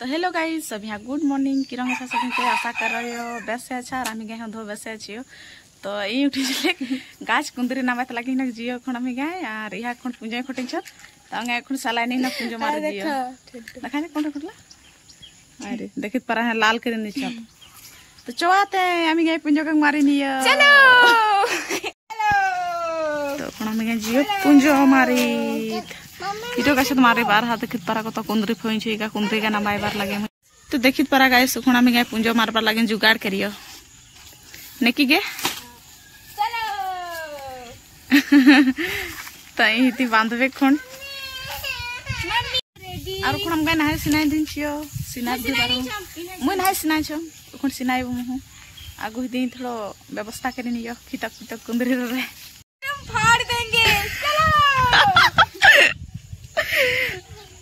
तो hello guys, सब यहाँ गुड मॉर्निंग किरण अच्छा सब के आशा कर रहे हो बेस से अच्छा और आमी गए धो बेस अच्छी हो। तो ये उठी गाछ कुंदरी नाम लगी ना जियो खण आमी गए और यहाँ खण पुंजा खोटे छत तो अंगे खण सलाइनी ना पुंजो मार जियो देखा ने कोन खोटला अरे देखित पर है लाल करे नीचे तो चवाते आमी गए पुंजो का मारी नियो चलो तो खण आमी गए जियो पुंजो मारी इटो का मारे बार हाथ देखित पारा को कुंदरी फोइन छुईका कुंदरी का नाम बार लगे तो देखित पारा गाय सुखुणा में गाय पुंजो मारबार लगे जुगाड़ करियो नेकी गे तो इति बांधवे खण और खण हम गाय नहाय सिनाई दिन छियो सिनाई दि बारो मुई नहाय सिनाई छ खण सिनाई मु आगु दिन थोड़ो व्यवस्था करी नियो खितक खितक कुंदरी रे हम फाड़ देंगे चलो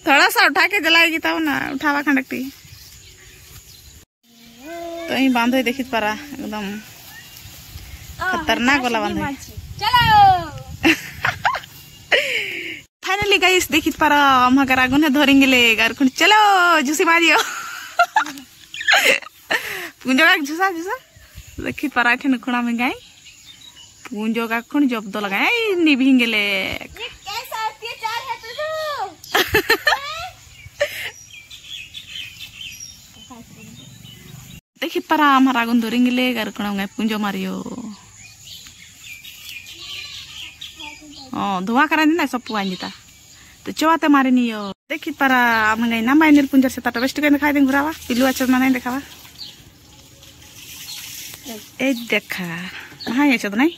थोड़ा सा उठा के जलाएगी तब ना उठावा खंडकती तो यही बांधो देखित पारा एकदम खतरनाक वाला बांधो चलो फाइनली गाइस देखित पारा हम अगर आगुन है धरेंगे ले गार कुन चलो झुसी मारियो पुंजो का झुसा झुसा देखित पारा ठन खुणा में गाय पुंजो का खुण जब दो लगाए निभिंगे ले कैसा अत्याचार है तुझे देखित पारा हमारा आगुन धरेंगे ले गार खुणा में पुंजो मारियो धुआं करा ना सब पुआ जीता तो चवाते मारे नियो देखित पारा हम गई ना माइनर पुंजर से ताटा बेस्ट के दिखाई दे घुरावा पिलु अच्छा नहीं दिखावा ए देखा हाँ ये चोद नहीं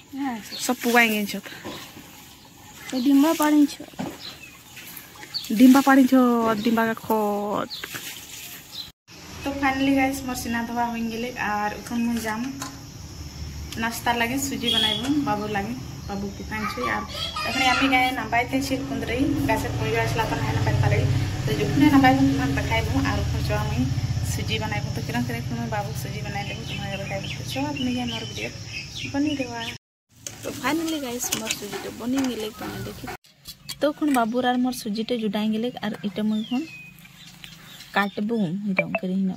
सब पुआएंगे चोद तो डिम्बा पानी छो डिम्बा का खोट तो फाइनली गाइस मोर सिना धवा होइन गेले और उठन मुन जाम नाश्ता लगे सुजी बनाइबो बाबू लगे बाबू दुकान छै और तखने आमी गए ना बाइते छिल कुंदरी गाछ कोई आसला त ना पाइ पारे तो जुखने ना बाइ हम देखाइबो और खर्चो आमी सुजी बनाइबो तो किरण करे कोनो बाबू सुजी बनाइ लेबो तुम्हारे देखाइबो तो चो आदमी के मोर वीडियो बनी देवा तो फाइनली गाइस मोर सुजी तो बनी गेले तने देखि तो कोन बाबू आर मोर सुजी ते जुडाई गेले और इटा मुई कोन काटबो हिडम करी हिनो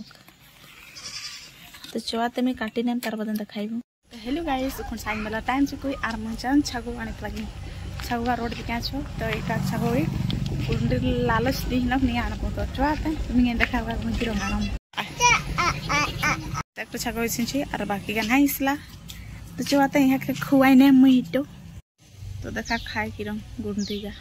तो चोआते में काटी नेम तार बदन देखाइबो हेलो गाइस कोन साइन वाला टाइम से कोई आर मंचान छगो आने लगी छगवा रोड के छो तो एका छगोई कुंडली लालच दी न नहीं आना को चोआते तुम देखावा मुझिरो गानम तक छगो छिंची और बाकी का नहीं इसला तो चोआते यहाँ के खुआई ने मुहिटो तो देखा खाए किरम गुंडी का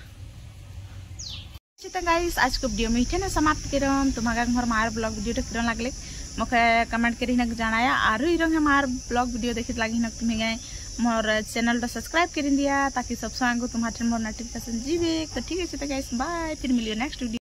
तो गाइस आज को वीडियो में इथे ना समाप्त करम तुम्हारा घर मार ब्लॉग वीडियो किरण लागले मके कमेंट करी नक जनाया आरो इरंग हमार ब्लॉग वीडियो देखित लागी नक तुम्हें गए मोर चैनल तो सब्सक्राइब कर दिया ताकि सब संग तुम्हारे मोर नोटिफिकेशन जीवे तो ठीक है तो गाइस बाय फिर मिलियो नेक्स्ट वीडियो।